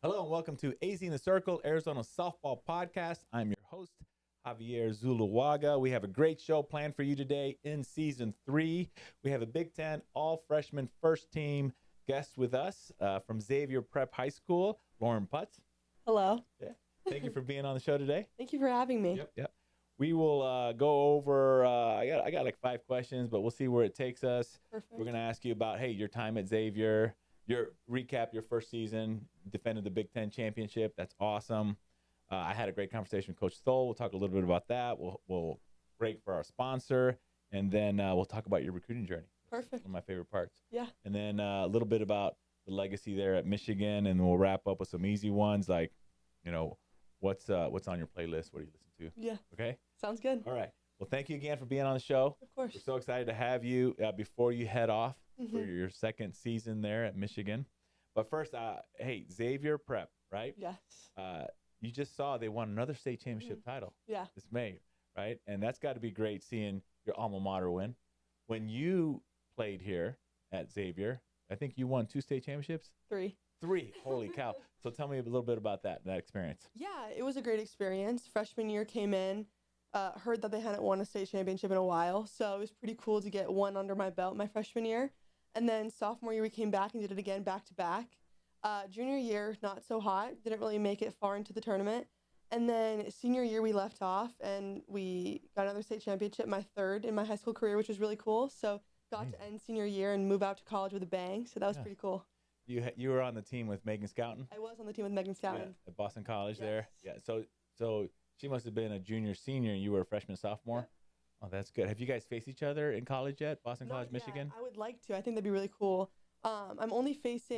Hello and welcome to AZ in the Circle, Arizona Softball Podcast. I'm your host, Javier Zuluaga. We have a great show planned for you today in Season 3. We have a Big Ten all-freshman first team guest with us from Xavier Prep High School, Lauren Putz. Hello. Yeah. Thank you for being on the show today. Thank you for having me. Yep. We will go over, I got like 5 questions, but we'll see where it takes us. Perfect. We're going to ask you about, your time at Xavier, recap your first season, defended the Big Ten championship. That's awesome. I had a great conversation with Coach Stoll. We'll talk a little bit about that. We'll break for our sponsor, and then we'll talk about your recruiting journey. Perfect. One of my favorite parts. Yeah. And then a little bit about the legacy there at Michigan, and we'll wrap up with some easy ones like, what's on your playlist? What do you listen to? Yeah. Okay. Sounds good. All right. Well, thank you again for being on the show. Of course. We're so excited to have you before you head off for your second season there at Michigan. But first, Xavier Prep, right? Yes. You just saw they won another state championship title. Yeah. This May, right? And that's got to be great seeing your alma mater win. When you played here at Xavier, I think you won 2 state championships? 3. 3. Holy cow. So tell me a little bit about that experience. Yeah, it was a great experience. Freshman year came in, heard that they hadn't won a state championship in a while, so it was pretty cool to get one under my belt my freshman year. And then sophomore year, we came back and did it again back to back. Junior year, not so hot. Didn't really make it far into the tournament. And then senior year, we left off and we got another state championship, my 3rd in my high school career, which was really cool. So got to end senior year and move out to college with a bang. So that was pretty cool. You were on the team with Megan Scouten? I was on the team with Megan Scouten. At Boston College there? Yes. Yeah. So she must have been a junior, senior, and you were a freshman, sophomore? Yeah. Oh, that's good. Have you guys faced each other in college yet? Boston Not College, yet. Michigan? I would like to. I think that'd be really cool. I've only faced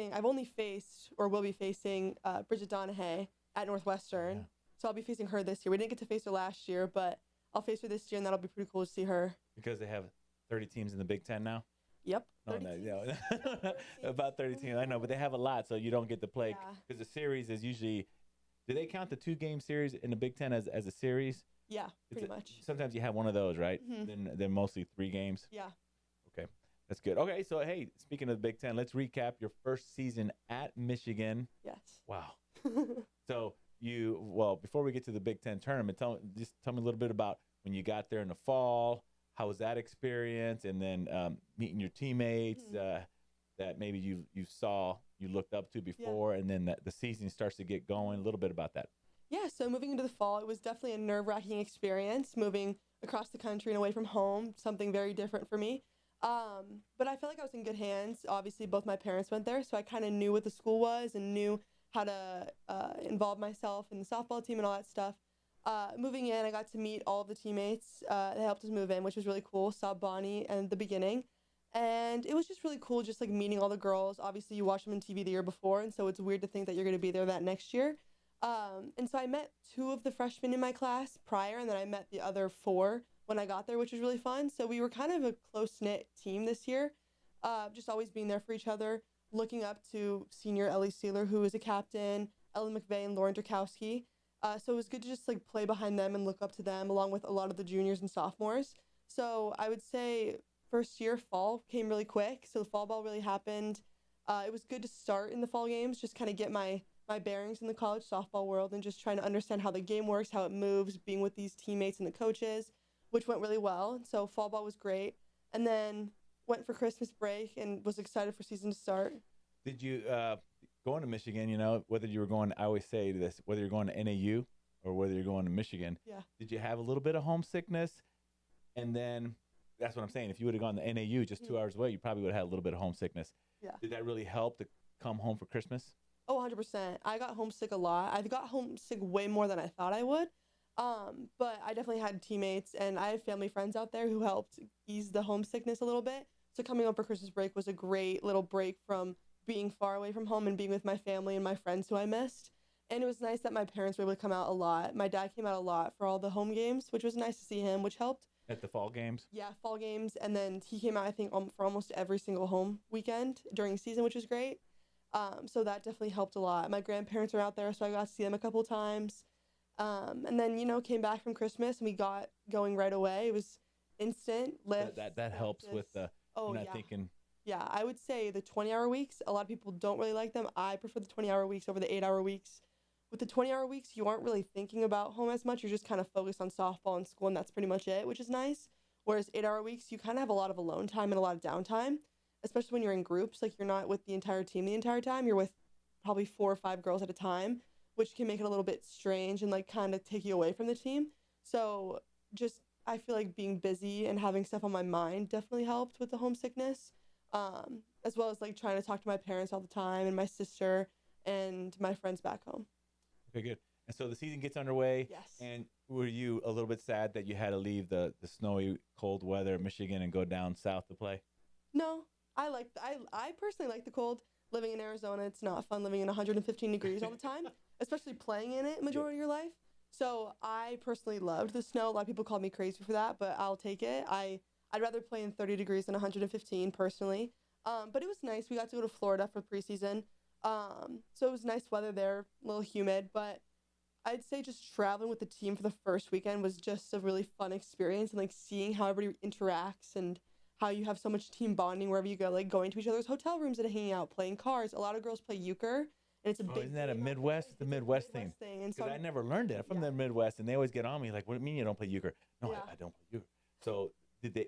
or will be facing Bridget Donahue at Northwestern. Yeah. So I'll be facing her this year. We didn't get to face her last year, but I'll face her this year, and that'll be pretty cool to see her. Because they have 30 teams in the Big Ten now? Yep. About 30 teams. I know, but they have a lot, so you don't get to play. Because the series is usually, do they count the 2-game series in the Big Ten as a series? Yeah, pretty much. Sometimes you have one of those, right? Then mostly 3 games. Yeah. Okay, that's good. Okay, so hey, speaking of the Big Ten, let's recap your first season at Michigan. Yes. Wow. So before we get to the Big Ten tournament, tell me a little bit about when you got there in the fall. How was that experience? And then meeting your teammates that maybe you looked up to before, and then the season starts to get going. A little bit about that. Yeah, so moving into the fall, it was definitely a nerve-wracking experience, moving across the country and away from home, something very different for me. But I felt like I was in good hands. Obviously, both my parents went there, so I kind of knew what the school was and knew how to involve myself in the softball team and all that stuff. Moving in, I got to meet all of the teammates that helped us move in, which was really cool. Saw Bonnie at the beginning. And it was just really cool just like meeting all the girls. Obviously, you watch them on TV the year before, and so it's weird to think that you're going to be there that next year. And so I met 2 of the freshmen in my class prior, and then I met the other 4 when I got there, which was really fun. So we were kind of a close-knit team this year, just always being there for each other, looking up to senior Ellie Sealer, who was a captain, Ellen McVeigh, and Lauren Drakowski. So it was good to just like play behind them and look up to them, along with a lot of the juniors and sophomores. So I would say first year fall came really quick. So the fall ball really happened. It was good to start in the fall games, just kind of get my bearings in the college softball world and just trying to understand how the game works, how it moves, being with these teammates and the coaches, which went really well. So fall ball was great. And then went for Christmas break and was excited for season to start. Did you going to Michigan, whether you were going, I always say this, whether you're going to NAU or whether you're going to Michigan, did you have a little bit of homesickness? And then that's what I'm saying. If you would have gone to NAU just 2 hours away, you probably would have had a little bit of homesickness. Yeah. Did that really help to come home for Christmas? Oh, 100%. I got homesick a lot. I got homesick way more than I thought I would. But I definitely had teammates and I have family friends out there who helped ease the homesickness a little bit. So coming home for Christmas break was a great little break from being far away from home and being with my family and my friends who I missed. And it was nice that my parents were able to come out a lot. My dad came out a lot for all the home games, which was nice to see him, which helped. At the fall games? Yeah, fall games. And then he came out, I think, for almost every single home weekend during season, which was great. So that definitely helped a lot. My grandparents were out there, so I got to see them a couple times. And then, came back from Christmas and we got going right away. It was instant lift. That helps with the, thinking Yeah, I would say the 20-hour weeks, a lot of people don't really like them. I prefer the 20-hour weeks over the 8-hour weeks. With the 20-hour weeks, you aren't really thinking about home as much. You're just kind of focused on softball and school, and that's pretty much it, which is nice. Whereas 8-hour weeks, you kind of have a lot of alone time and a lot of downtime, especially when you're in groups. Like, you're not with the entire team the entire time. You're with probably 4 or 5 girls at a time, which can make it a little bit strange and, like, kind of take you away from the team. So just, I feel like being busy and having stuff on my mind definitely helped with the homesickness, as well as, like, trying to talk to my parents all the time and my sister and my friends back home. Okay, good. And so the season gets underway. Yes. And were you a little bit sad that you had to leave the snowy, cold weather of Michigan and go down south to play? No, I personally like the cold. Living in Arizona, it's not fun living in 115 degrees all the time, especially playing in it majority of your life. So I personally loved the snow. A lot of people call me crazy for that, but I'll take it. I'd rather play in 30 degrees than 115 personally. But it was nice. We got to go to Florida for preseason. So it was nice weather there, a little humid, but I'd say just traveling with the team for the first weekend was just a really fun experience, and like seeing how everybody interacts and how you have so much team bonding wherever you go, like going to each other's hotel rooms and hanging out, playing cards. A lot of girls play euchre, and it's a big Isn't that a game out Midwest? there. It's a Midwest thing. And so Because I never learned it. I'm from the Midwest, and they always get on me like, "What do you mean you don't play euchre?" No, Yeah. I don't play euchre. So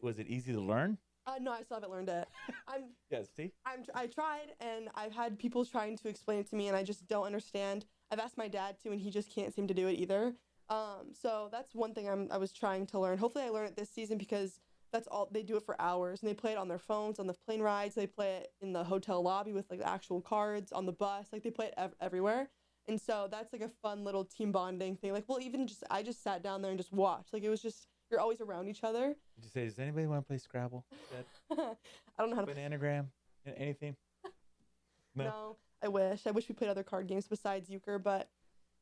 was it easy to learn? No, I still haven't learned it. Yeah, see? I tried, and I've had people trying to explain it to me, and I just don't understand. I've asked my dad to, and he just can't seem to do it either. So that's one thing I was trying to learn. Hopefully I learn it this season, because that's all they do it for hours, and they play it on their phones, on the plane rides. They play it in the hotel lobby with like actual cards on the bus. Like, they play it everywhere. And so that's like a fun little team bonding thing. Like, well, even just I just sat down there and just watched. Like, it was just, you're always around each other. Did you say, does anybody want to play Scrabble? I don't know how to play an anagram? Anything? No, I wish. I wish we played other card games besides euchre, but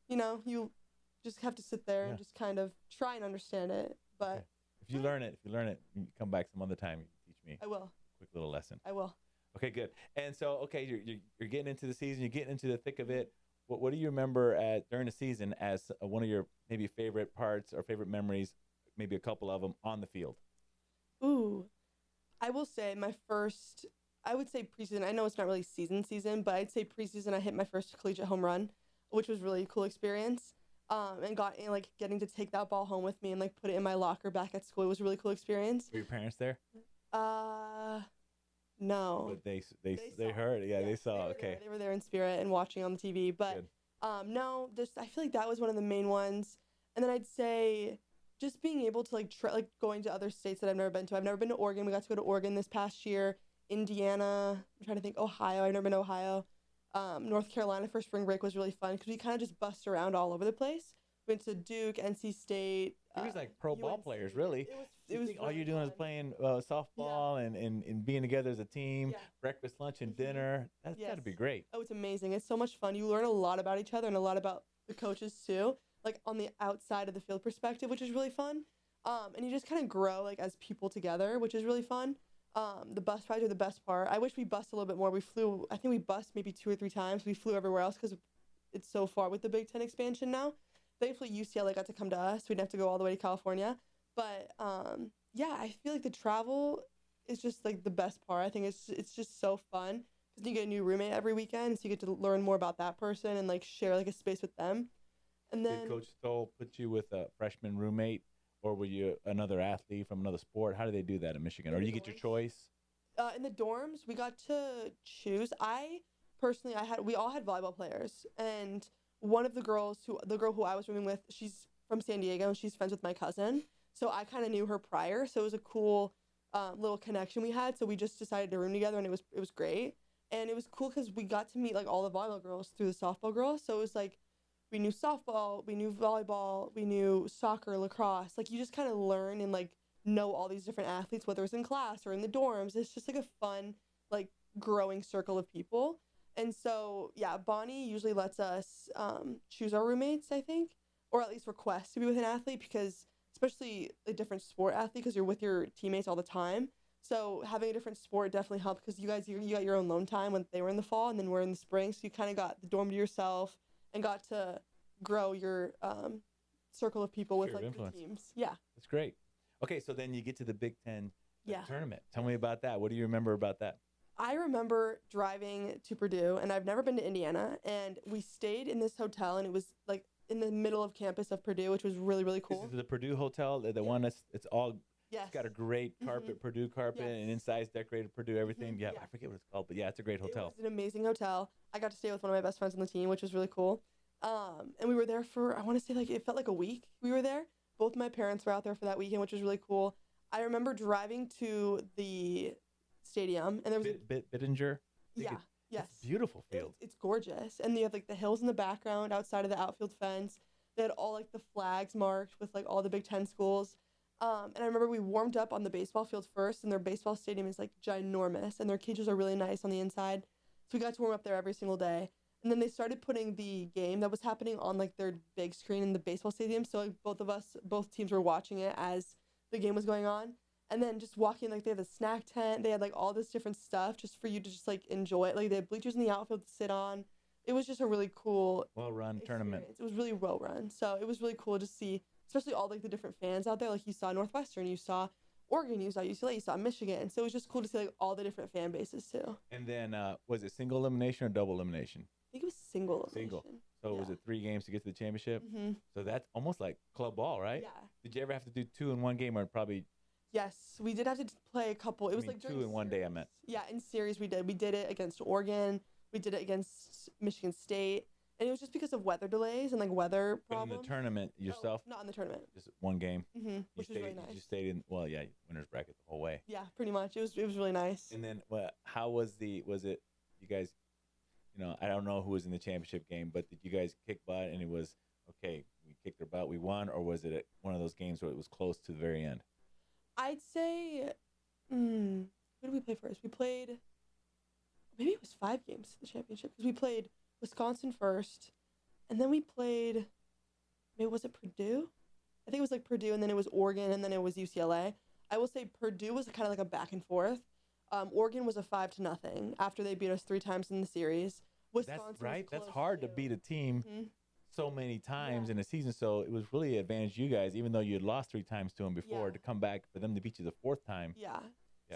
you just have to sit there and just kind of try and understand it. But okay. If you learn it, you come back some other time, you can teach me. I will. Quick little lesson. I will. Okay, good. And so, okay, you're getting into the season, you're getting into the thick of it. What do you remember during the season as one of your maybe favorite parts or favorite memories, maybe a couple of them, on the field? Ooh, I will say I would say preseason. I know it's not really season, but I'd say preseason I hit my first collegiate home run, which was really a cool experience. And getting to take that ball home with me and like put it in my locker back at school was a really cool experience. Were your parents there? No. But they heard it. Yeah, they saw. Okay. They were there in spirit and watching on the TV. But no, I feel like that was one of the main ones. And then I'd say just being able to going to other states that I've never been to. I've never been to Oregon. We got to go to Oregon this past year. Indiana. I'm trying to think. Ohio. I've never been to Ohio. North Carolina for spring break was really fun because we kind of just bust around all over the place. Went to Duke, NC State. It was like pro ball players, really. It was all you're doing is playing softball and being together as a team, breakfast, lunch, and dinner. That's got to be great. Oh, it's amazing. It's so much fun. You learn a lot about each other and a lot about the coaches too, like on the outside of the field perspective, which is really fun. And you just kind of grow like as people together, which is really fun. The bus rides are the best part. I wish we bused a little bit more. I think we bused maybe 2 or 3 times. We flew everywhere else because it's so far with the Big Ten expansion now. Thankfully, UCLA got to come to us. We didn't have to go all the way to California. But, I feel like the travel is just, like, the best part. I think it's just so fun because you get a new roommate every weekend, so you get to learn more about that person and, like, share, like, a space with them. And then... Did Coach Stoll put you with a freshman roommate, or were you another athlete from another sport? How do they do that in Michigan? Or do you get your choice? In the dorms, we got to choose. We all had volleyball players, and one of the girl who I was rooming with, she's from San Diego and she's friends with my cousin. So I kind of knew her prior. So it was a cool little connection we had. So we just decided to room together, and it was great. And it was cool because we got to meet like all the volleyball girls through the softball girls. So it was like we knew softball, we knew volleyball, we knew soccer, lacrosse. Like you just kind of learn and like know all these different athletes, whether it's in class or in the dorms. It's just like a fun, like growing circle of people. And so, Bonnie usually lets us choose our roommates, I think, or at least request to be with an athlete, because especially a different sport athlete, because you're with your teammates all the time. So having a different sport definitely helped because you got your own alone time when they were in the fall, and then we're in the spring. So you kind of got the dorm to yourself and got to grow your circle of people with like the teams. Yeah. That's great. Okay, so then you get to the Big Ten tournament. Tell me about that. What do you remember about that? I remember driving to Purdue, and I've never been to Indiana, and we stayed in this hotel, and it was like in the middle of campus of Purdue, which was really, really cool. This is the Purdue Hotel, the one that's it's all. Yes. It's got a great carpet, Purdue carpet, and inside's decorated Purdue everything. Yeah, I forget what it's called, but yeah, it's a great hotel. It was an amazing hotel. I got to stay with one of my best friends on the team, which was really cool. And we were there for, I want to say like it felt like a week. We were there. Both my parents were out there for that weekend, which was really cool. I remember driving to the stadium, and there was Bittinger. Yeah. Yes. It's a beautiful field. It's gorgeous, and you have like the hills in the background outside of the outfield fence. They had all like the flags marked with like all the Big Ten schools. And I remember we warmed up on the baseball field first, and their baseball stadium is like ginormous, and their cages are really nice on the inside. So we got to warm up there every single day. And then they started putting the game that was happening on like their big screen in the baseball stadium. So like both teams were watching it as the game was going on. And then just walking, like they had a snack tent, they had like all this different stuff just for you to just like enjoy it. Like they had bleachers in the outfield to sit on. It was just a really cool, well-run tournament. It was really well run. So it was really cool to see, especially all like the different fans out there. Like you saw Northwestern, you saw Oregon, you saw UCLA, you saw Michigan. So it was just cool to see like all the different fan bases too. And then was it single elimination or double elimination? I think it was single elimination. Single. So was it 3 games to get to the championship? Mm-hmm. So that's almost like club ball, right? Yeah. Did you ever have to do 2 in one game, or probably? Yes, we did have to play a couple. It was like 2 in one day, I meant. Yeah, in series we did. We did it against Oregon. We did it against Michigan State. And it was just because of weather delays and like weather problems. But in the tournament yourself? No, not in the tournament. Just one game? Mm-hmm. Which was really nice. You stayed in, winner's bracket the whole way. Yeah, pretty much. It was really nice. And then how was it, you guys, I don't know who was in the championship game, but did you guys kick butt and it was, okay, we kicked their butt, we won, or was it one of those games where it was close to the very end? I'd say, who did we play first? We played, maybe it was 5 games to the championship, because we played Wisconsin first, and then we played, maybe was it Purdue? I think it was like Purdue, and then it was Oregon, and then it was UCLA. I will say Purdue was kind of like a back and forth. Oregon was a 5-0 after they beat us 3 times in the series. Wisconsin That's right. Was That's hard to beat a team so many times in a season. So it was really an advantage you guys, even though you had lost 3 times to them before, to come back for them to beat you the 4th time. Yeah.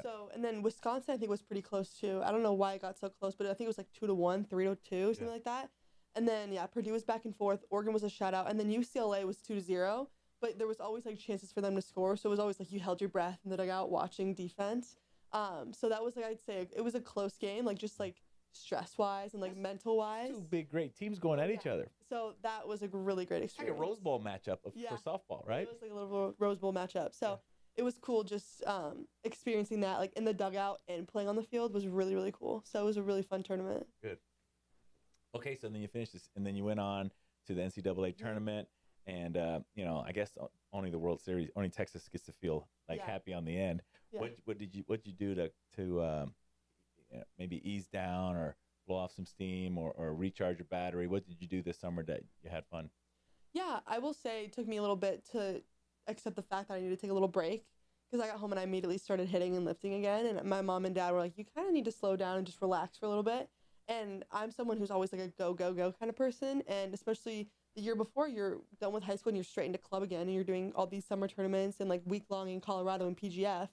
So, and then Wisconsin, I think, was pretty close too. I don't know why it got so close, but I think it was like 2-1, 3-2, something like that. And then, Purdue was back and forth. Oregon was a shutout. And then UCLA was 2-0. But there was always like chances for them to score. So it was always like you held your breath in the dugout watching defense. So that was like, I'd say it was a close game, like just like stress-wise and like mental-wise. 2 big, great teams going at each other. So that was a really great experience. Like a Rose Bowl matchup for softball, right? It was like a little Rose Bowl matchup. So it was cool just experiencing that like in the dugout and playing on the field was really, really cool. So it was a really fun tournament. Good. Okay, so then you finished this, and then you went on to the NCAA tournament, and I guess only the World Series, only Texas gets to feel like happy on the end. Yeah. What did you do to maybe ease down or blow off some steam or recharge your battery? What did you do this summer that you had fun? Yeah, I will say it took me a little bit to accept the fact that I needed to take a little break, because I got home and I immediately started hitting and lifting again, and my mom and dad were like, you kind of need to slow down and just relax for a little bit. And I'm someone who's always like a go, go, go kind of person, and especially the year before you're done with high school and you're straight into club again, and you're doing all these summer tournaments and like week-long in Colorado and PGF.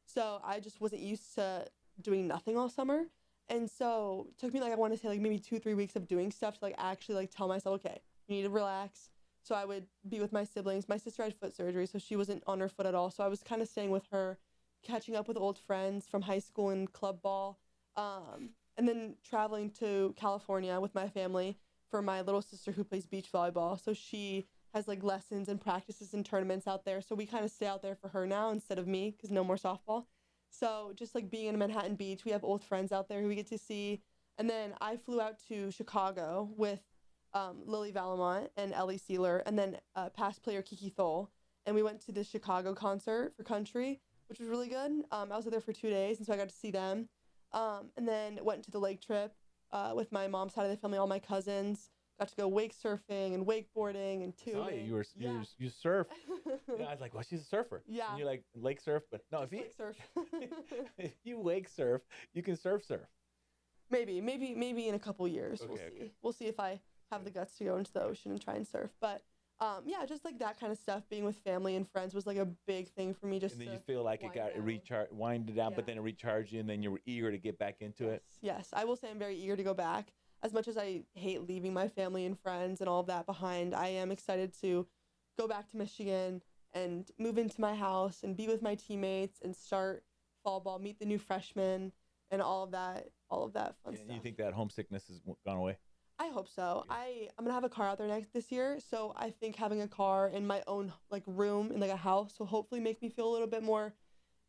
So I just wasn't used to doing nothing all summer. And so it took me I want to say like maybe 2-3 weeks of doing stuff to like actually like tell myself, okay, you need to relax. So I would be with my siblings. My sister had foot surgery, so she wasn't on her foot at all. So I was kind of staying with her, catching up with old friends from high school and club ball, and then traveling to California with my family for my little sister who plays beach volleyball. So she has like lessons and practices and tournaments out there. So we kind of stay out there for her now instead of me, because no more softball. So just like being in Manhattan Beach, we have old friends out there who we get to see. And then I flew out to Chicago with Lily Valamont and Ellie Sealer, and then past player Kiki Thole. And we went to the Chicago concert for country, which was really good. I was there for 2 days, and so I got to see them. And then went to the lake trip with my mom's side of the family, all my cousins. Got to go wake surfing and wakeboarding and tubing. I saw you surf. I was like, well, she's a surfer. Yeah. And you're like, lake surf, but no, lake surf. If you wake surf, you can surf. Maybe in a couple years. Okay, We'll see. We'll see if I have the guts to go into the ocean and try and surf. But Yeah, just like that kind of stuff. Being with family and friends was like a big thing for me. Just And then to you feel like it wind got down. winded down, but Yeah. then it recharged you, and then you were eager to get back into Yes, it. yes. I will say I'm very eager to go back. As much as I hate leaving my family and friends and all of that behind, I am excited to go back to Michigan and move into my house and be with my teammates and start fall ball, meet the new freshmen, and all of that fun And you stuff. think that homesickness has gone away? I hope so. Yeah. I'm gonna have a car out there this year, so I think having a car in my own like room in like a house will hopefully make me feel a little bit more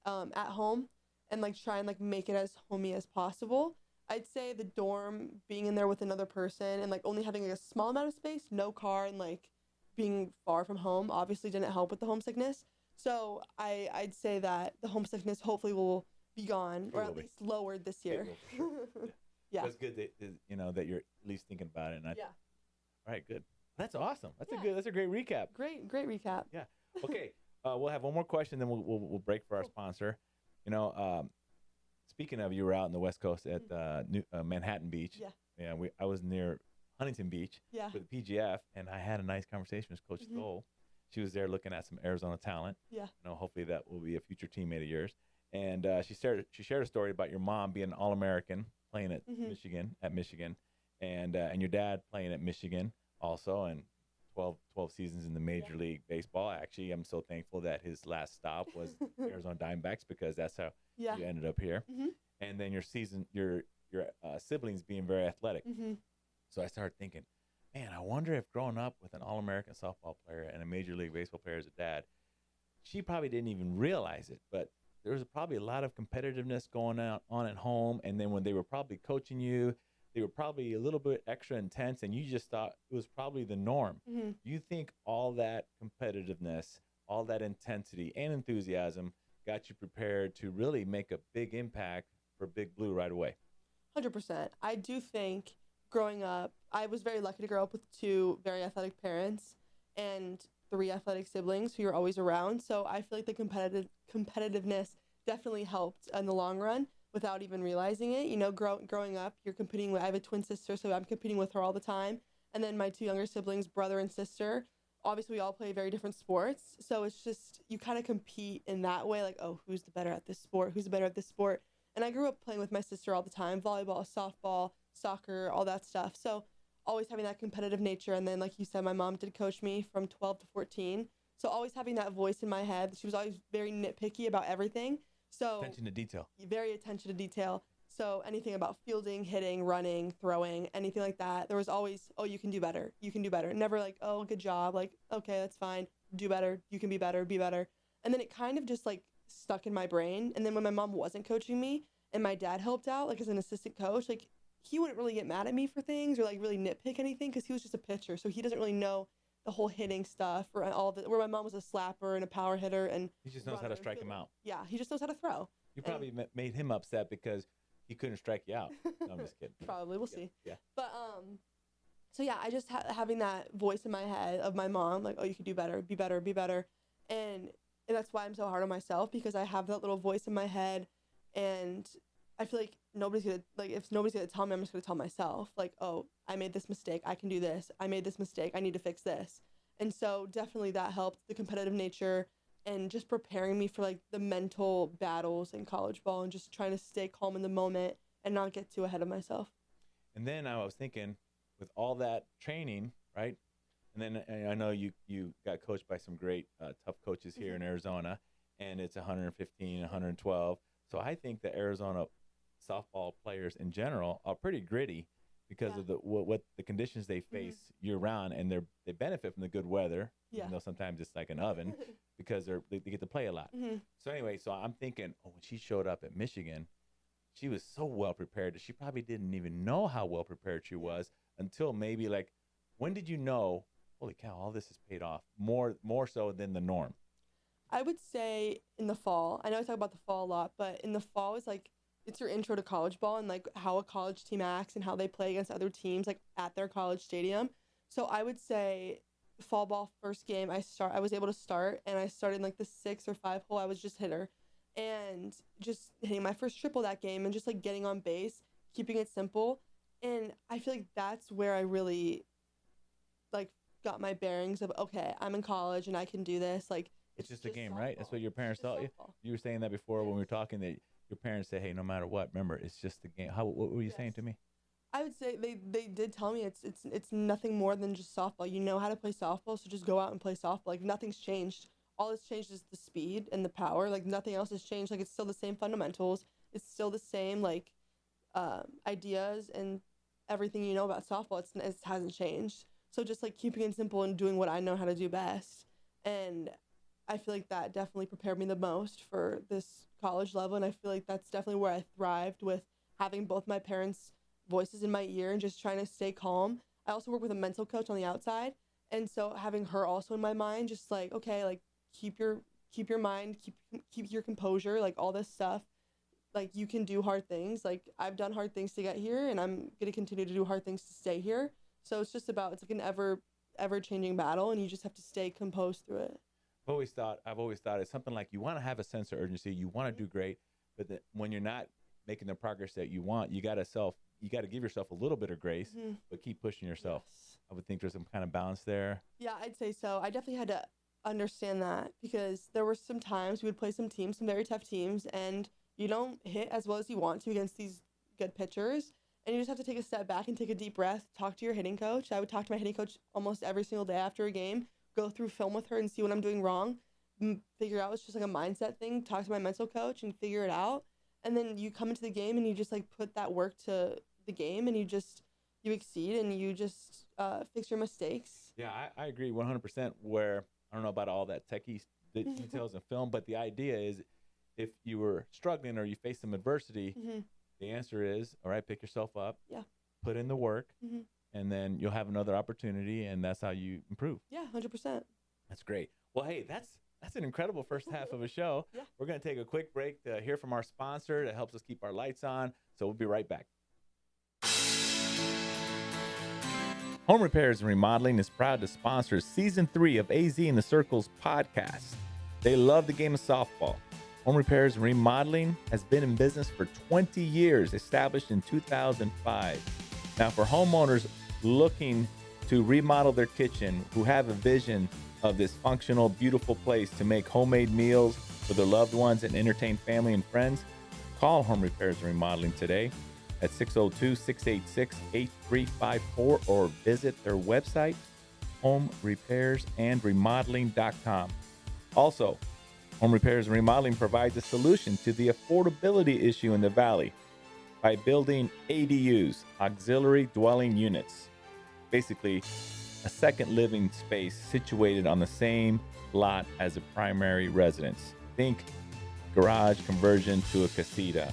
at home and like try and like make it as homey as possible. I'd say the dorm, being in there with another person and like only having like a small amount of space, no car, and like being far from home obviously didn't help with the homesickness. So I'd say that the homesickness hopefully will be gone It or will at be. least lowered this It year. will for sure. Yeah. That's good that you're at least thinking about it. And Yeah. all right, good. That's awesome. Yeah. That's a great recap. Great recap. Yeah. Okay. We'll have one more question, then we'll break for our Cool. sponsor. Speaking of, you were out in the West Coast at Manhattan Beach. Yeah. Yeah. I was near Huntington Beach Yeah. with the PGF, and I had a nice conversation with Coach Mhm. Stoll. She was there looking at some Arizona talent. Yeah. Hopefully that will be a future teammate of yours. And she shared a story about your mom being an All-American playing at Mhm. Michigan, and your dad playing at Michigan also, and 12 seasons in the Major League Baseball. Actually, I'm so thankful that his last stop was Arizona Diamondbacks, because that's how Yeah. you ended up here. Mhm. And then your siblings being very athletic. Mhm. So I started thinking, man, I wonder if growing up with an All-American softball player and a Major League Baseball player as a dad, she probably didn't even realize it, but there was probably a lot of competitiveness going on at home. And then when they were probably coaching you, they were probably a little bit extra intense, and you just thought it was probably the norm. Mhm. Do you think all that competitiveness, all that intensity and enthusiasm got you prepared to really make a big impact for Big Blue right away? 100%. I do think growing up, I was very lucky to grow up with two very athletic parents and three athletic siblings who were always around. So I feel like the competitiveness definitely helped in the long run without even realizing it. Growing up, you're competing with, I have a twin sister, so I'm competing with her all the time. And then my two younger siblings, brother and sister, obviously we all play very different sports. So it's just, you kind of compete in that way, like, oh, who's the better at this sport? Who's the better at this sport? And I grew up playing with my sister all the time, volleyball, softball, soccer, all that stuff. So always having that competitive nature. And then, like you said, my mom did coach me from 12 to 14. So always having that voice in my head. She was always very nitpicky about everything. So Attention to detail. very attention to detail. So anything about fielding, hitting, running, throwing, anything like that, there was always, oh, you can do better. You can do better. Never like, oh, good job. Like, okay, that's fine. Do better. You can be better. Be better. And then it kind of just like stuck in my brain. And then when my mom wasn't coaching me and my dad helped out, like as an assistant coach, like he wouldn't really get mad at me for things or like really nitpick anything because he was just a pitcher. So he doesn't really know the whole hitting stuff or all the, where my mom was a slapper and a power hitter. And He just knows how to strike him out. yeah, he just knows how to throw. You probably made him upset because he couldn't strike you out. No, I'm just kidding. Probably, we'll see. Yeah. But so yeah, I just having that voice in my head of my mom, like, oh, you could do better, be better, be better, and that's why I'm so hard on myself, because I have that little voice in my head, and I feel like if nobody's gonna tell me, I'm just gonna tell myself, like, oh, I made this mistake, I can do this. I made this mistake, I need to fix this. And so definitely that helped, the competitive nature and just preparing me for like the mental battles in college ball and just trying to stay calm in the moment and not get too ahead of myself. And then I was thinking, with all that training, right? And then I know you got coached by some great tough coaches here in Arizona, and it's 115, 112. So I think the Arizona softball players in general are pretty gritty because of what the conditions they face year round, and they benefit from the good weather. Yeah. Even though sometimes it's like an oven because they get to play a lot. So anyway, so I'm thinking, oh, when she showed up at Michigan, she was so well prepared that she probably didn't even know how well prepared she was until maybe like, when did you know, holy cow, all this has paid off more so than the norm? I would say in the fall. I know I talk about the fall a lot, but in the fall is like, it's your intro to college ball and like how a college team acts and how they play against other teams like at their college stadium. So I would say fall ball first game I was able to start, and I started in like the 6 or 5 hole. I was just hitter and just hitting my first triple that game and just like getting on base, keeping it simple. And I feel like that's where I really like got my bearings of, okay, I'm in college and I can do this. Like, It's just a game, softball. right? That's what your parents taught you. Softball. You were saying that before when we were talking, that your parents say, "Hey, no matter what, remember, it's just a game." What were you saying to me? I would say they did tell me it's nothing more than just softball. You know how to play softball, so just go out and play softball. Like, nothing's changed. All that's changed is the speed and the power. Like, nothing else has changed. Like, it's still the same fundamentals. It's still the same, like, ideas and everything you know about softball. It hasn't changed. So just, like, keeping it simple and doing what I know how to do best. And I feel like that definitely prepared me the most for this college level. And I feel like that's definitely where I thrived, with having both my parents' voices in my ear and just trying to stay calm. I also work with a mental coach on the outside. And so having her also in my mind, just like, okay, like, keep your mind, keep your composure, like, all this stuff. Like, you can do hard things. Like, I've done hard things to get here, and I'm going to continue to do hard things to stay here. So it's just about, it's like an ever changing battle, and you just have to stay composed through it. I've always thought it's something like, you want to have a sense of urgency, you want to do great, but when you're not making the progress that you want, you got to give yourself a little bit of grace, but keep pushing yourself. Yes. I would think there's some kind of balance there. Yeah, I'd say so. I definitely had to understand that, because there were some times we would play some teams, some very tough teams, and you don't hit as well as you want to against these good pitchers, and you just have to take a step back and take a deep breath, talk to your hitting coach. I would talk to my hitting coach almost every single day after a game, go through film with her and see what I'm doing wrong, figure out it's just like a mindset thing, talk to my mental coach and figure it out. And then you come into the game and you just, like, put that work to the game, and you exceed, and you just fix your mistakes. Yeah, I agree 100%, where I don't know about all that techie details in film, but the idea is, if you were struggling or you face some adversity, the answer is, all right, pick yourself up, put in the work, and then you'll have another opportunity, and that's how you improve. Yeah, 100%. That's great. Well, hey, that's an incredible first half of a show. Yeah. We're going to take a quick break to hear from our sponsor that helps us keep our lights on. So we'll be right back. Home Repairs and Remodeling is proud to sponsor Season 3 of AZ in the Circles podcast. They love the game of softball. Home Repairs and Remodeling has been in business for 20 years, established in 2005. Now, for homeowners looking to remodel their kitchen, who have a vision of this functional, beautiful place to make homemade meals for their loved ones and entertain family and friends, call Home Repairs and Remodeling today at 602-686-8354 or visit their website, homerepairsandremodeling.com. Also, Home Repairs and Remodeling provides a solution to the affordability issue in the Valley by building ADUs, auxiliary dwelling units. Basically, a second living space situated on the same lot as a primary residence. Think garage conversion to a casita,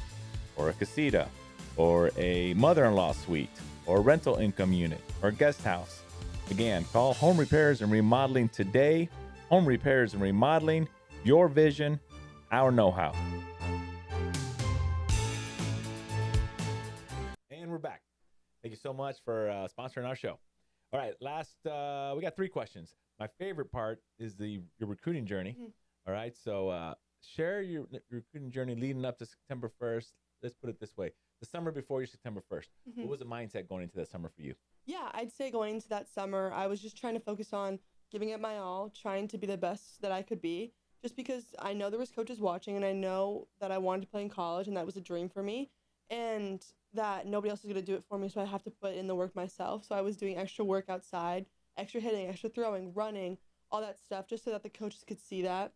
or a mother-in-law suite, or a rental income unit, or a guest house. Again, call Home Repairs and Remodeling today. Home Repairs and Remodeling, your vision, our know-how. And we're back. Thank you so much for sponsoring our show. All right, we got 3 questions. My favorite part is your recruiting journey. All right, so share your recruiting journey leading up to September 1st. Let's put it this way. The summer before your September 1st, what was the mindset going into that summer for you? Yeah, I'd say going into that summer, I was just trying to focus on giving it my all, trying to be the best that I could be, just because I know there was coaches watching, and I know that I wanted to play in college, and that was a dream for me. And that nobody else is going to do it for me, so I have to put in the work myself. So I was doing extra work outside, extra hitting, extra throwing, running, all that stuff, just so that the coaches could see that.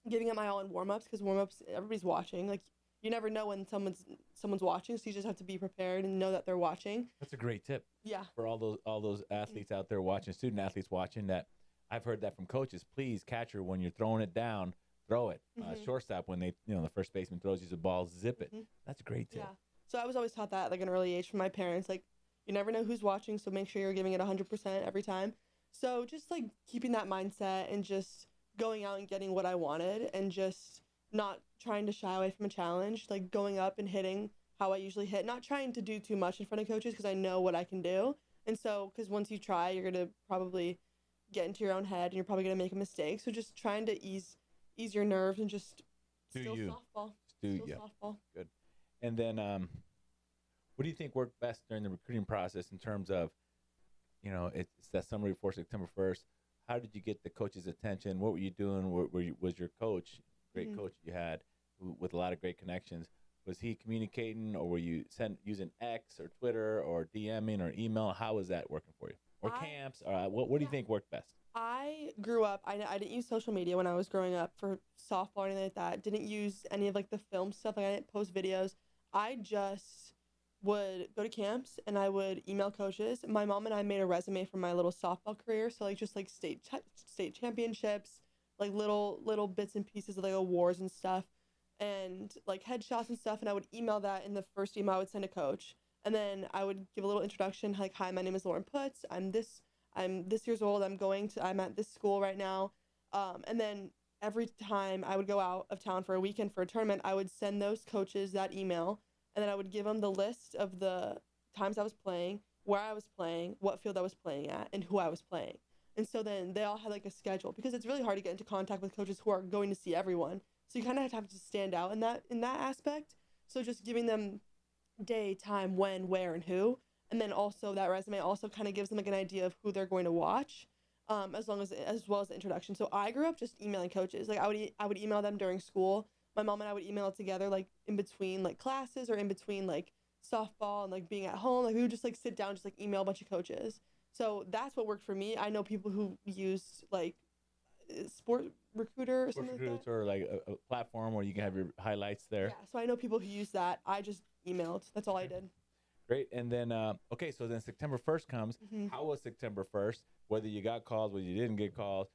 Giving it my all in warm-ups, because warm-ups, everybody's watching. Like, you never know when someone's watching, so you just have to be prepared and know that they're watching. That's a great tip. Yeah. For all those athletes out there watching, student athletes watching, that I've heard that from coaches. Please, catcher, when you're throwing it down, throw it. Shortstop, when the first baseman throws you the ball, zip it. That's a great tip. Yeah. So I was always taught that, like, an early age from my parents. Like, you never know who's watching, so make sure you're giving it 100% every time. So just, like, keeping that mindset and just going out and getting what I wanted, and just not trying to shy away from a challenge, like going up and hitting how I usually hit, not trying to do too much in front of coaches, because I know what I can do. And so, because once you try, you're going to probably get into your own head, and you're probably going to make a mistake. So just trying to ease your nerves and just softball. Softball. Good. And then what do you think worked best during the recruiting process in terms of, it's that summer before September 1st. How did you get the coach's attention? What were you doing? Was your coach, great coach you had with a lot of great connections, was he communicating, or were you using X or Twitter or DMing or email? How was that working for you? Or camps? What do you think worked best? I grew up, I didn't use social media when I was growing up for softball or anything like that. Didn't use any of like the film stuff. Like I didn't post videos. I just would go to camps and I would email coaches. My mom and I made a resume for my little softball career. So like just like state championships, like little bits and pieces of like awards and stuff, and like headshots and stuff. And I would email that in the first email I would send a coach. And then I would give a little introduction, like, hi, my name is Lauren Putz. I'm this years old. I'm at this school right now. And then every time I would go out of town for a weekend for a tournament, I would send those coaches that email, and then I would give them the list of the times I was playing, where I was playing, what field I was playing at, and who I was playing. And so then they all had like a schedule, because it's really hard to get into contact with coaches who are going to see everyone. So you kind of have to stand out in that aspect. So just giving them day, time, when, where, and who. And then also that resume also kind of gives them like an idea of who they're going to watch, as well as the introduction. So I grew up just emailing coaches. Like I would email them during school. My mom and I would email together, like in between like classes or in between like softball and like being at home. Like we would just like sit down, just like email a bunch of coaches. So that's what worked for me. I know people who use like Sport Recruiter or something like that. Or like a platform where you can have your highlights there. Yeah, so I know people who use that. I just emailed. That's all I did. Great. And then, okay, so then September 1st comes. How was September 1st? Whether you got calls, whether you didn't get calls,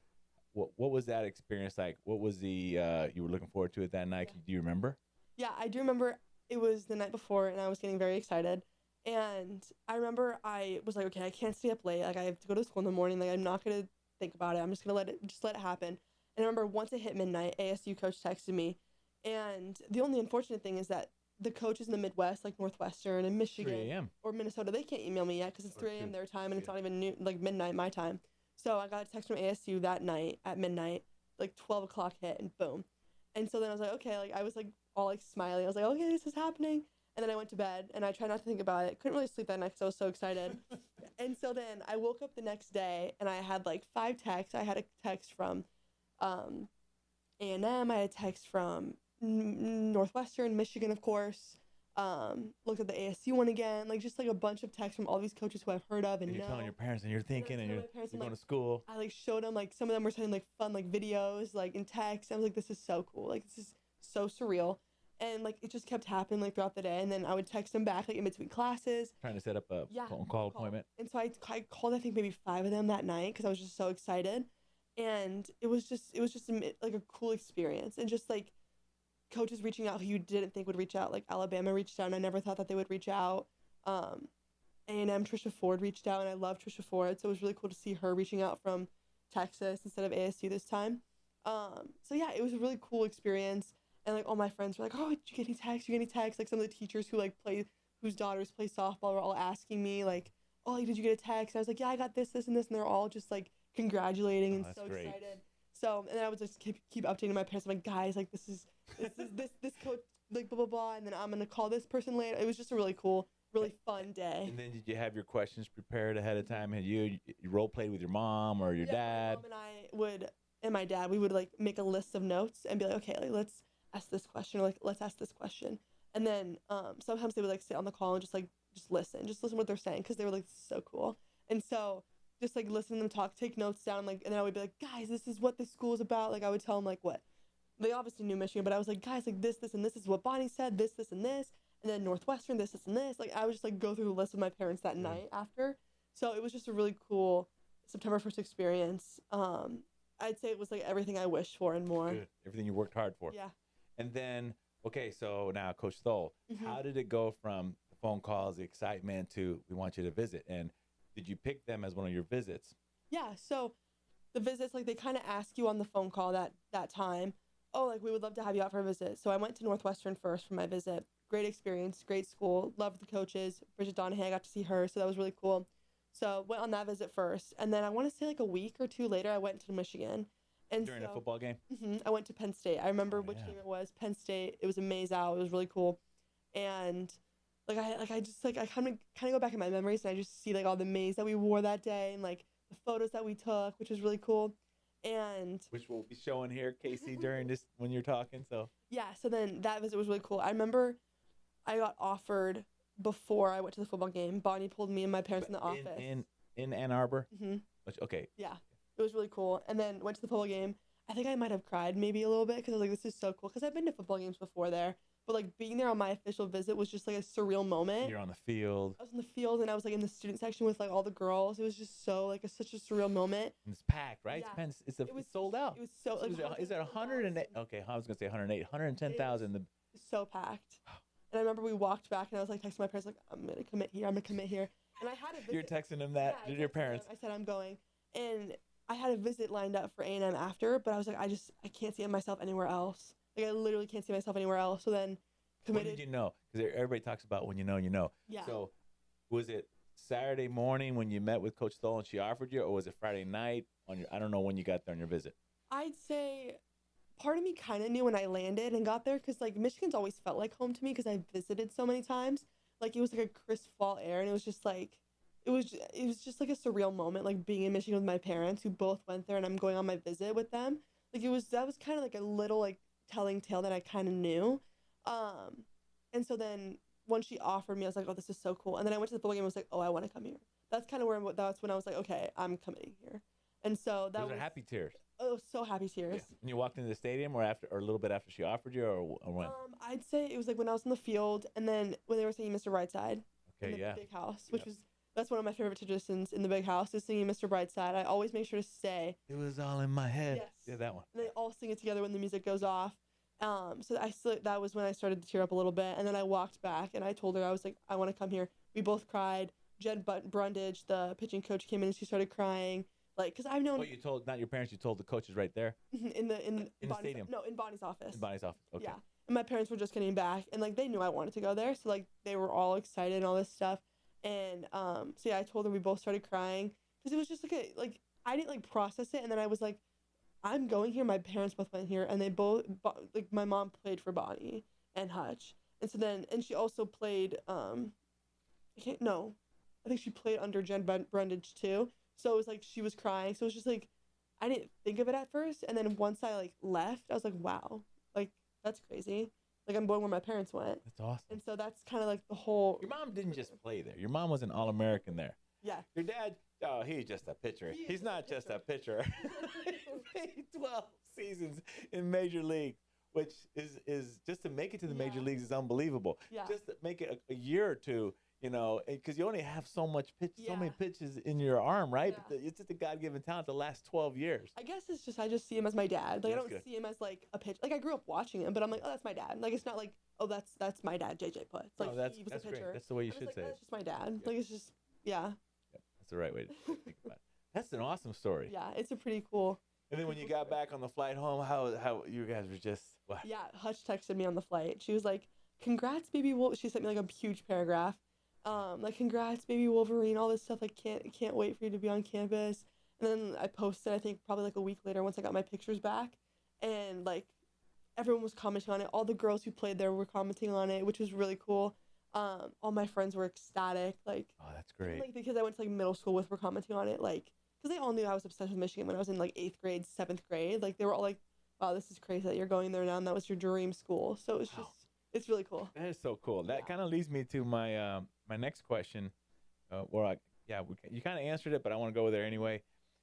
what was that experience like? What was the you were looking forward to it that night? Yeah. Do you remember? Yeah, I do remember. It was the night before, and I was getting very excited. And I remember I was like, okay, I can't stay up late. Like, I have to go to school in the morning. Like, I'm not going to think about it. I'm just going to let it happen. And I remember once it hit midnight, ASU coach texted me. And the only unfortunate thing is that the coaches in the Midwest, like Northwestern and Michigan or Minnesota, they can't email me yet because it's 3 a.m. their time, and it's not even midnight my time. So I got a text from ASU that night at midnight, like 12 o'clock hit, and boom. And so then I was like, okay, like I was like all like smiling. I was like, okay, this is happening. And then I went to bed, and I tried not to think about it. Couldn't really sleep that night because I was so excited. And so then I woke up the next day, and I had like 5 texts. I had a text from A&M. I had a text from Northwestern, Michigan, of course. Looked at the ASU one again, like just like a bunch of texts from all these coaches who I've heard of and you're know. telling your parents, and you're thinking, and you're going to school. I like showed them, like some of them were sending like fun like videos like in text. I was like, this is so cool, like this is so surreal. And like it just kept happening like throughout the day, and then I would text them back like in between classes, trying to set up a phone call appointment. And so I called I think maybe 5 of them that night because I was just so excited. And it was just like a cool experience, and just like coaches reaching out who you didn't think would reach out. Like Alabama reached out, and I never thought that they would reach out. A&M Trisha Ford reached out, and I love Trisha Ford, so it was really cool to see her reaching out from Texas instead of ASU this time. So yeah, it was a really cool experience. And like all my friends were like, oh, did you get any texts? You get any texts? Like some of the teachers whose daughters play softball were all asking me like, oh, like, did you get a text? And I was like, yeah, I got this, and this, and they're all just like congratulating and so great. excited. So, and then I would just keep updating my parents. I'm like, guys, like this coach, like blah blah blah, and then I'm gonna call this person later. It was just a really cool, really fun day. And then did you have your questions prepared ahead of time? Had you role played with your mom or your dad? My mom and my dad, we would like make a list of notes and be like, okay, like let's ask this question, or like let's ask this question. And then sometimes they would like sit on the call and just listen what they're saying, because they were like so cool. And so just like listen to them talk, take notes down, like, and then I would be like, guys, this is what this school is about. Like I would tell them like what they obviously knew Michigan, but I was like, guys, like this, and this is what Bonnie said, this, and this, and then Northwestern, this, and this. Like I would just like go through the list with my parents that night after. So it was just a really cool September 1st experience. I'd say it was like everything I wished for and more. Good. Everything you worked hard for. Yeah. And then, okay, so now Coach Stoll, how did it go from the phone calls, the excitement, to we want you to visit? And did you pick them as one of your visits? Yeah, so the visits, like they kind of ask you on the phone call that time, oh, like we would love to have you out for a visit. So I went to Northwestern first for my visit. Great experience, great school, loved the coaches. Bridget Donahue, I got to see her, so that was really cool. So went on that visit first, and then I want to say like a week or 2 later, I went to Michigan. And during a football game? I went to Penn State. I remember which game it was. Penn State. It was a maze out. It was really cool. And I kind of go back in my memories and I just see like all the maize that we wore that day and like the photos that we took, which was really cool. And Which we'll be showing here, Casey, during this when you're talking. So yeah, so then that visit was really cool. I remember I got offered before I went to the football game. Bonnie pulled me and my parents in the office. In Ann Arbor. hmm Which, okay. Yeah, it was really cool. And then went to the football game. I think I might have cried maybe a little bit because I was like, this is so cool. Because I've been to football games before there. But like being there on my official visit was just like a surreal moment. You're on the field. I was in the field and I was like in the student section with like all the girls. It was just so like such a surreal moment. And it's packed, right? Yeah. It's sold out. It was so like Is it 108? Okay, I was gonna say 108, 110,000. It was so packed. And I remember we walked back and I was like texting my parents like I'm gonna commit here. I'm gonna commit here. And I had a visit. You're texting them that to your parents. I said I'm going, and I had a visit lined up for A&M after, but I was like I can't see myself anywhere else. Like I literally can't see myself anywhere else. So then committed. When did you know? Because everybody talks about when you know, you know. Yeah. So was it Saturday morning when you met with Coach Stoll and she offered you, or was it Friday night on your? I don't know when you got there on your visit. I'd say part of me kind of knew when I landed and got there because like Michigan's always felt like home to me because I visited so many times. Like it was like a crisp fall air and it was just like it was just like a surreal moment like being in Michigan with my parents who both went there and I'm going on my visit with them. Like that was kind of like a little like telling tale that I kind of knew. And so then when she offered me I was like, oh, this is so cool. And then I went to the football game and was like, oh, I want to come here. That's kind of that's when I was like, okay, I'm committing here. And so Those are happy tears. Oh, so happy tears. Yeah. When you walked into the stadium, or after, or a little bit after she offered you, or when? I'd say it was like when I was in the field, and then when they were singing Mr. Brightside. Okay, in the yeah. Big House, which was that's one of my favorite traditions in the Big House is singing Mr. Brightside. I always make sure to stay. It was all in my head. Yes. Yeah, that one. And they all sing it together when the music goes off. So that was when I started to tear up a little bit, and then I walked back and I told her I was like, I want to come here. We both cried. Jen Brundage, the pitching coach, came in and she started crying. Like, cause I've known. Oh, you told not your parents. You told the coaches right there. in the stadium. No, in Bonnie's office. In Bonnie's office. Okay. Yeah, and my parents were just getting back, and like they knew I wanted to go there, so like they were all excited and all this stuff, and so yeah, I told her we both started crying because it was just like I didn't like process it, and then I was like, I'm going here. My parents both went here, and they both like my mom played for Bonnie and Hutch, and so then she also played I think she played under Jen Brundage too. So it was like she was crying. So it was just like I didn't think of it at first, and then once I like left, I was like, wow, like that's crazy. Like I'm going where my parents went. That's awesome. And so that's kind of like the whole. Your mom didn't just play there. Your mom was an All-American there. Yeah. Your dad, oh, he's just a pitcher. He's not just a pitcher. He played 12 seasons in Major League, which is just to make it to the Major Leagues is unbelievable. Yeah. Just to make it a year or two. You know, because you only have so many pitches in your arm, right? Yeah. But it's just a God-given talent the last 12 years. I guess it's just I just see him as my dad. Like I That's don't good. see him as like a pitch. Like I grew up watching him, but I'm like, oh, that's my dad. Like it's not like, oh, that's my dad, JJ Putz. Like he was a pitcher. Great. That's the way you I'm should just say like, it. that's just my dad. Yeah. Like it's just That's the right way to think about it. That's an awesome story. Yeah, it's a pretty cool. And then when you got back on the flight home, how you guys were just what? Yeah, Hutch texted me on the flight. She was like, "Congrats, baby Wolf." She sent me like a huge paragraph. Like congrats, baby Wolverine, all this stuff. Like can't wait for you to be on campus. And then I posted, I think probably like a week later once I got my pictures back, and like everyone was commenting on it. All the girls who played there were commenting on it, which was really cool. All my friends were ecstatic. Like, oh, that's great. Like the kids I went to like middle school with were commenting on it. Like, because they all knew I was obsessed with Michigan when I was in like 8th grade, 7th grade. Like they were all like, "Wow, this is crazy that you're going there now, and that was your dream school." So it's just, it's really cool. That is so cool. That kind of leads me to my my next question. You kind of answered it, but I want to go there anyway.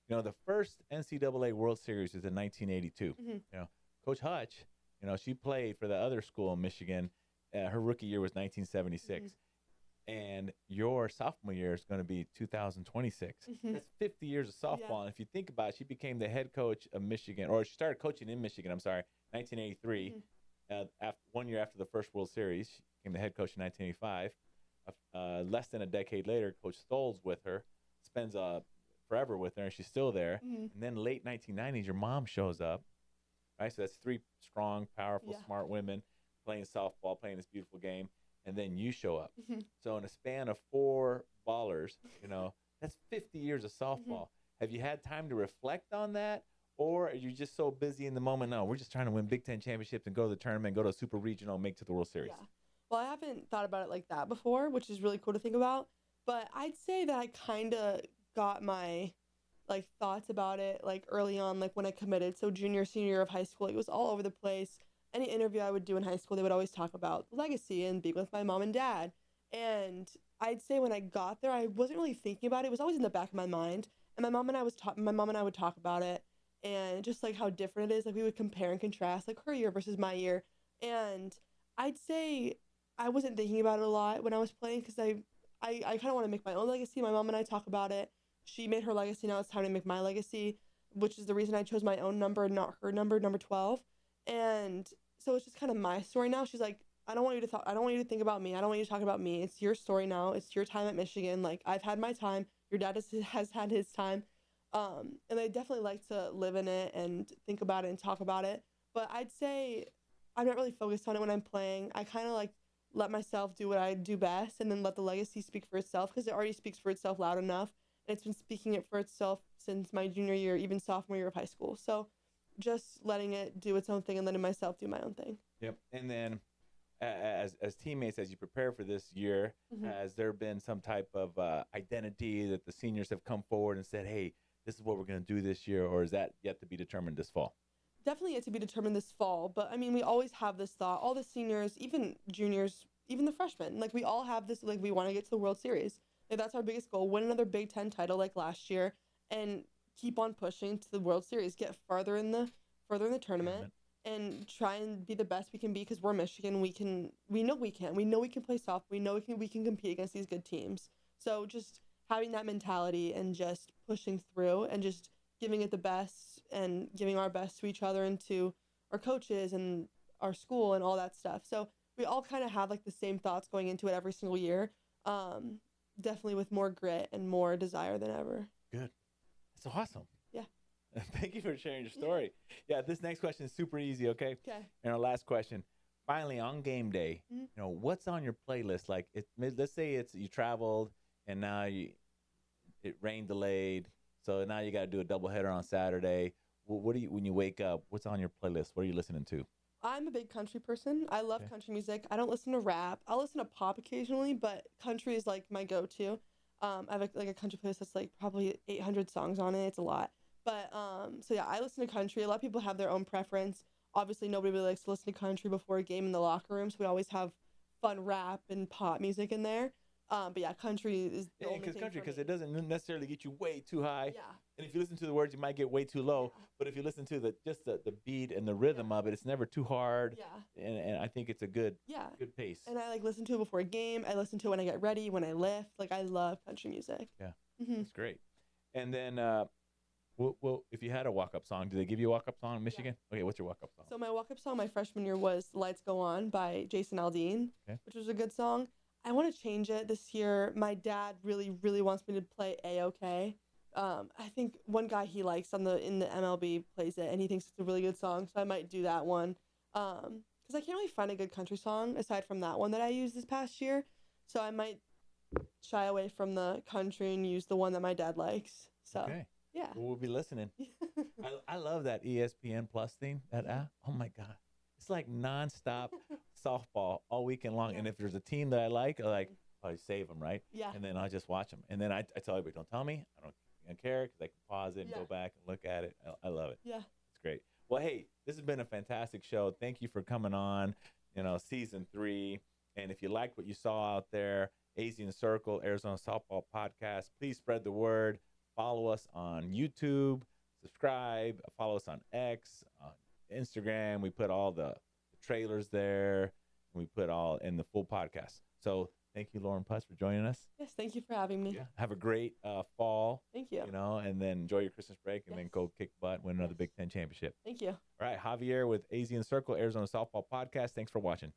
You know, the first NCAA World Series was in 1982. Mm-hmm. You know, Coach Hutch, you know, she played for the other school in Michigan. Her rookie year was 1976. Mm-hmm. And your sophomore year is going to be 2026. Mm-hmm. That's 50 years of softball. Yeah. And if you think about it, she became the head coach of Michigan, or she started coaching in Michigan, 1983. Mm-hmm. 1 year after the first World Series, she became the head coach in 1985. Less than a decade later, Coach Stoll's with her, spends forever with her, and she's still there. Mm-hmm. And then late 1990s, your mom shows up, right? So that's 3 strong, powerful, smart women playing softball, playing this beautiful game, and then you show up. Mm-hmm. So in a span of 4 ballers, you know, that's 50 years of softball. Mm-hmm. Have you had time to reflect on that? Or are you just so busy in the moment? No, we're just trying to win Big Ten championships and go to the tournament, go to a super regional, and make it to the World Series. Yeah. Well, I haven't thought about it like that before, which is really cool to think about. But I'd say that I kind of got my like thoughts about it like early on, like when I committed. So junior, senior year of high school, it was all over the place. Any interview I would do in high school, they would always talk about legacy and being with my mom and dad. And I'd say when I got there, I wasn't really thinking about it. It was always in the back of my mind. And my mom and I would talk about it and just like how different it is. Like we would compare and contrast like her year versus my year. And I'd say I wasn't thinking about it a lot when I was playing because I kind of want to make my own legacy. My mom and I talk about it. She made her legacy. Now it's time to make my legacy, which is the reason I chose my own number and not her number, number 12. And so it's just kind of my story now. She's like, I don't want you to think about me. I don't want you to talk about me. It's your story now. It's your time at Michigan. Like I've had my time. Your dad has had his time. And I definitely like to live in it and think about it and talk about it. But I'd say I'm not really focused on it when I'm playing. I kind of like let myself do what I do best and then let the legacy speak for itself because it already speaks for itself loud enough. And it's been speaking it for itself since my junior year, even sophomore year of high school. So just letting it do its own thing and letting myself do my own thing. Yep. And then as teammates, as you prepare for this year, has there been some type of identity that the seniors have come forward and said, hey, this is what we're going to do this year, or is that yet to be determined this fall? Definitely yet to be determined this fall. But I mean, we always have this thought, all the seniors, even juniors, even the freshmen, like we all have this, like we want to get to the World Series. Like that's our biggest goal, win another Big Ten title like last year and keep on pushing to the World Series, get further in the tournament and try and be the best we can be because we're Michigan. We know we can play soft. We know we can compete against these good teams. So just having that mentality and just pushing through and just giving it the best and giving our best to each other and to our coaches and our school and all that stuff. So we all kind of have like the same thoughts going into it every single year. Definitely with more grit and more desire than ever. Good. That's awesome. Yeah. Thank you for sharing your story. Yeah, this next question is super easy, okay? Okay. And our last question. Finally, on game day, you know, what's on your playlist? Like, let's say you traveled and now it rain delayed, so now you got to do a doubleheader on Saturday. What do you, when you wake up, what's on your playlist? What are you listening to? I'm a big country person. I love country music. I don't listen to rap. I'll listen to pop occasionally, but country is like my go-to. I have like a country playlist that's like probably 800 songs on it. It's a lot. But so yeah, I listen to country. A lot of people have their own preference. Obviously, nobody really likes to listen to country before a game in the locker room, so we always have fun rap and pop music in there. But yeah, country is the only thing because for me. it doesn't necessarily get you way too high. Yeah. And if you listen to the words, you might get way too low. Yeah. But if you listen to the beat and the rhythm of it, it's never too hard. Yeah. And I think it's a good pace. And I like listen to it before a game. I listen to it when I get ready, when I lift. Like I love country music. Yeah, that's great. And then, well, if you had a walk-up song, do they give you a walk-up song in Michigan? Yeah. Okay, what's your walk-up song? So my walk-up song my freshman year was "Lights Go On" by Jason Aldean, which was a good song. I want to change it this year. My dad really, really wants me to play A-OK. I think one guy he likes in the MLB plays it, and he thinks it's a really good song, so I might do that one. Because I can't really find a good country song aside from that one that I used this past year, so I might shy away from the country and use the one that my dad likes. So yeah, well, we'll be listening. I love that ESPN Plus thing. Oh my God, it's like nonstop softball all weekend long. And if there's a team that I like I save them, right? Yeah. And then I just watch them. And then I tell everybody, don't tell me. I don't care because I can pause it and go back and look at it. I love it. Yeah. It's great. Well, hey, this has been a fantastic show. Thank you for coming on, season 3. And if you liked what you saw out there, Asian Circle, Arizona Softball Podcast, please spread the word. Follow us on YouTube, subscribe, follow us on X, on Instagram. We put all the trailers there. We put all in the full podcast. So thank you, Lauren Putz, for joining us. Yes, thank you for having me. Yeah. Have a great fall. Thank you. And then enjoy your Christmas break and then go kick butt, win another Big Ten championship. Thank you. All right, Javier with Asian Circle, Arizona Softball Podcast. Thanks for watching.